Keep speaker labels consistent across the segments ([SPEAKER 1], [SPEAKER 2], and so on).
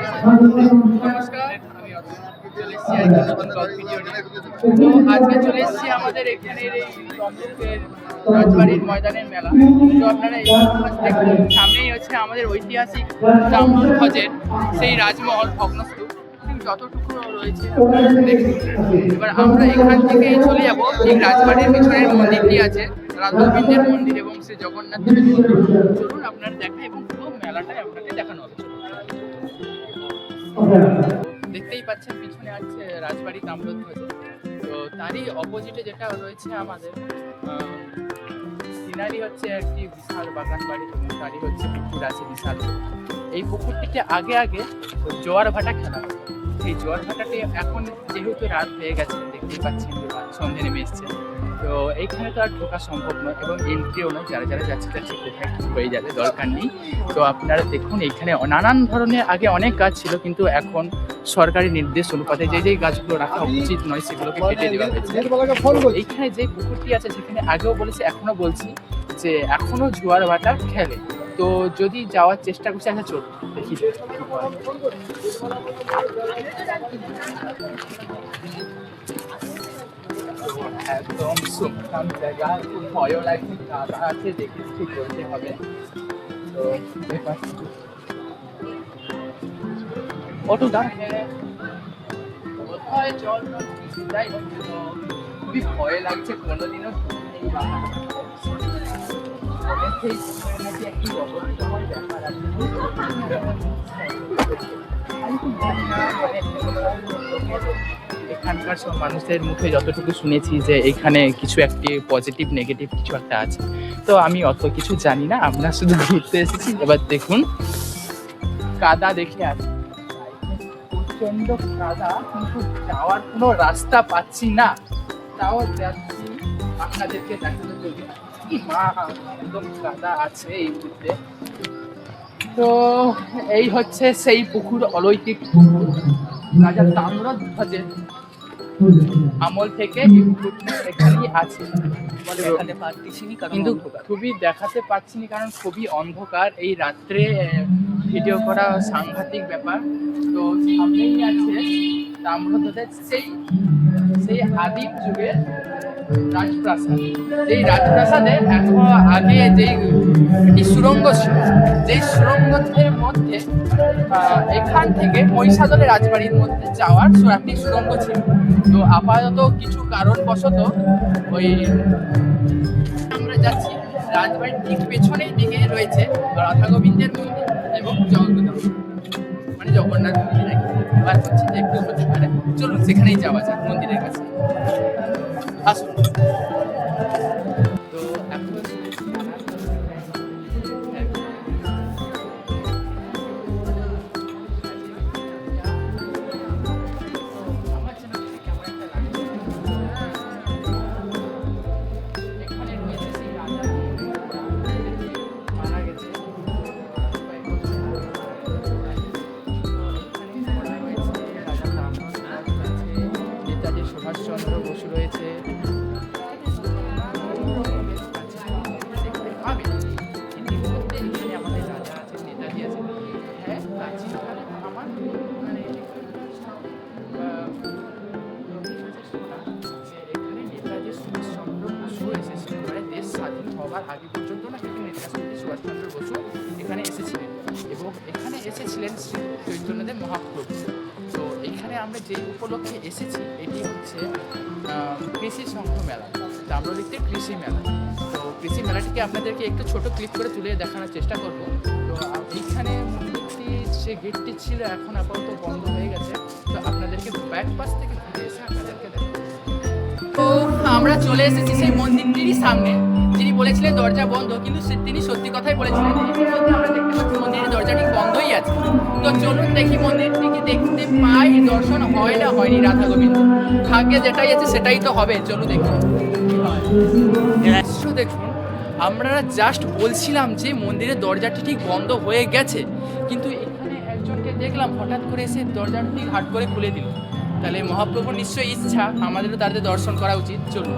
[SPEAKER 1] নমস্কার, আমি চলে এসেছি আরেকটি নতুন ব্লগ ভিডিও নিয়ে। তো আজকে চলে এসেছি আমাদের এখানের এই তমলুকের রাজবাড়ির ময়দানের মেলা। তো আপনারা এবার দেখুন, সামনেই হচ্ছে আমাদের ঐতিহাসিক তাম্র ধ্বজের সেই রাজমহল ভগ্নস্তূপ যতটুকু রয়েছে আপনারা দেখুন। এবার আমরা এখান থেকেই চলে যাবো ঠিক রাজবাড়ির পিছনের মন্দিরটি আছে, রাধা গোবিন্দের মন্দির এবং শ্রী জগন্নাথ দেবের মন্দির। চলুন আপনারা দেখেন এবং পুরো মেলাটাই আপনাকে দেখানো হবে। দেখতেই পাচ্ছেন পিছনে আছে রাজবাড়ি তাম্রধ্বজ। তো তারই অপোজিটে যেটা রয়েছে আমাদের সিনারি হচ্ছে একটি বিশাল বাগান বাড়ি এবং তারই হচ্ছে পুকুর আছে বিশাল। এই পুকুরটিতে আগে আগে জোয়ার ভাটা খেলা হয়। সেই জোয়ার ভাটাটি এখন যেহেতু রাত হয়ে গেছে, দেখতেই পাচ্ছেন সন্ধে নেমে এসছে, তো এইখানে তো আর ঢোকা সম্ভব নয় এবং এন্ট্রিও নয়। যারা যারা যাচ্ছে তার কোথায় হয়ে যাবে, দরকার নেই। তো আপনারা দেখুন এইখানে নানান ধরনের আগে অনেক গাছ ছিল, কিন্তু এখন সরকারি নির্দেশ অনুপাতে যে যে গাছগুলো রাখা উচিত নয় সেগুলোকে কেটে দেওয়া হয়েছে। এইখানে যে পুকুরটি আছে সেখানে আগেও বলেছি এখনো বলছি যে এখনো জোয়ার ভাটা খেলে। তো যদি যাওয়ার চেষ্টা করছি, আচ্ছা চলুন দেখি। একদম সুমসাম জায়গা, খুব ভয়ও লাগছে, কাদা আছে, দেখে ঠিক করতে হবে। তো অটো কোথায় জল যাই হোক, খুবই ভয় লাগছে। কোনোদিনও একটি রহস্যময় ব্যাপার আছে। এখানকার সব মানুষদের মুখে যতটুকু শুনেছি যে এখানে কিছু একটি পজিটিভ নেগেটিভ কিছু একটা আছে। তো আমি অত কিছু জানি না, আমরা শুধু ঘুরতে এসেছি। এবার দেখুন কাদা দেখে আসি, প্রচন্ড কাদা, কিন্তু যাওয়ার কোনো রাস্তা পাচ্ছি না। তাও যাচ্ছি আপনাদেরকে দেখাতে চলি। মা একদম কাদা আছে এই মুহূর্তে। তো এই হচ্ছে সেই পুকুর, অলৌকিক পুকুর। রাজা তাম্রধ্বজের আমল থেকে এই পুকুরটা এখানেই আছে, কিন্তু খুবই দেখাতে পারছি না কারণ খুবই অন্ধকার। এই রাত্রে ভিডিও করা সাংঘাতিক ব্যাপার। তো সামনেই আছে তাম্রধ্বজের সেই আদিম যুগের রাজপ্রাসাদ। এই রাজপ্রাসাদে এখন আগে যেই সুড়ঙ্গ ছিল, যেই সুড়ঙ্গের মধ্যে এখান থেকে মহিষাদলের রাজবাড়ির মধ্যে যাওয়ার একটি সুড়ঙ্গ ছিল। তো আপাতত কিছু কারণবশত ওই আমরা যাচ্ছি রাজবাড়ির ঠিক পেছনের দিকে রয়েছে রাধা গোবিন্দের মন্দির এবং জগন্নাথ মন্দির। এবার হচ্ছে যে একটু চলুন সেখানেই যাওয়া যাক মন্দিরের কাছে, আসুন। তো এখন সুভাষচন্দ্র বসু রয়েছে, আমাদের রাজা আছে, নেতাজি আছে। হ্যাঁ, প্রাচীনকালে আমার মানে এখানে নেতাজি সুভাষচন্দ্র বসু এসেছিলেন, মানে দেশ স্বাধীন হওয়ার আগে পর্যন্ত না কিন্তু নেতাজি সুভাষচন্দ্র বসু এখানে এসেছিলেন এবং এখানে এসেছিলেন শ্রী চৈতন্যদেব মহাপ্রভু। তো এখানে আমরা যেই উপলক্ষে এসেছি এটি হচ্ছে কৃষি সংঘ মেলা, তাম্রলিপ্তের কৃষি মেলা। তো কৃষি মেলাটিকে আপনাদেরকে একটু ছোট ক্লিপ করে তুলে দেখানোর চেষ্টা করব। তো এইখানে মন্দিরটি যে গেটটি ছিল এখন আপাতত বন্ধ হয়ে গেছে। তো আপনাদেরকে ব্যাক পাশ থেকে ঘুরে এসে আপনাদেরকে দেখাবো। তো আমরা চলে এসেছি সেই মন্দিরটিরই সামনে। যিনি বলেছিলেন দরজা বন্ধ, কিন্তু তিনি সত্যি কথাই বলেছিলেন। আমরা দেখতে পাচ্ছি মন্দিরের দরজাটি বন্ধই আছে। তো চলুন দেখি মন্দিরটিকে দেখতে পাই, দর্শন হয় না হয়নি রাধা গোবিন্দ, ভাগ্যে যেটাই আছে সেটাই তো হবে। চলুন দেখি দেখুন। আমরা জাস্ট বলছিলাম যে মন্দিরের দরজাটি ঠিক বন্ধ হয়ে গেছে, কিন্তু এখানে একজনকে দেখলাম হঠাৎ করে এসে দরজাটি হাট করে খুলে দিল। তাহলে মহাপ্রভুর নিশ্চয়ই ইচ্ছা আমাদেরও তাদের দর্শন করা উচিত। চলুন।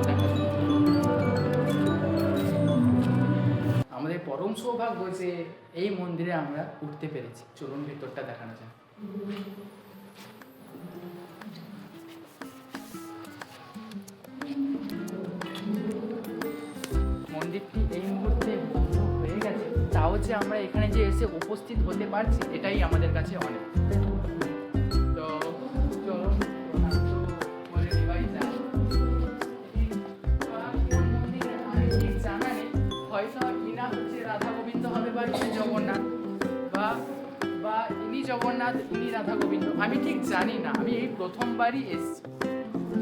[SPEAKER 1] আমাদের পরম সৌভাগ্য যে এই মন্দিরে আমরা উঠতে পেরেছি। চলুন ভেতরটা দেখানো যায়। মন্দিরটি এই মুহূর্তে বন্ধ হয়ে গেছে, তাও যে আমরা এখানে যে এসে উপস্থিত হতে পারছি এটাই আমাদের কাছে অনেক। তো চলো বলে দিবাই যায়। কোন মন্দিরে আমি ঠিক জানা নেই, হয়তো ইনা হচ্ছে রাধা গোবিন্দ হবে বা ইনি জগন্নাথ, বা বা ইনি জগন্নাথ ইনি রাধা গোবিন্দ, আমি ঠিক জানি না, আমি এই প্রথমবারই এসছি।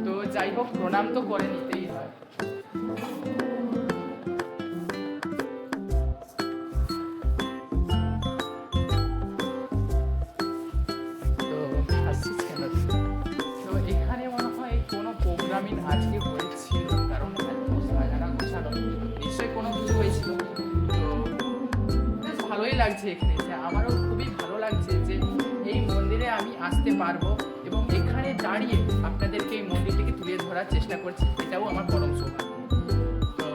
[SPEAKER 1] তো যাই হোক, প্রণাম তো করে নিতেই হয়। তো আসছিস কেন তুই? তো এখানে মনে হয় কোনো প্রোগ্রামিং আজকে হয়েছিল, কারণ এত সাজানো গোছানো, নিশ্চয়ই কোনো কিছু হয়েছিল। তো বেশ ভালোই লাগছে এখানে এসে, আমারও খুবই ভালো লাগছে যে এই মন্দিরে আমি আসতে পারবো এবং এখানে দাঁড়িয়ে আপনাদেরকে এই মন্দিরটিকে তুলে ধরার চেষ্টা করছি, এটাও আমার পরম সৌভাগ্য। তো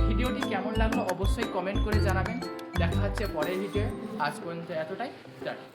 [SPEAKER 1] ভিডিওটি কেমন লাগলো অবশ্যই কমেন্ট করে জানাবেন। দেখা হচ্ছে পরের ভিডিও, আজ পর্যন্ত এতটাই, টাটা।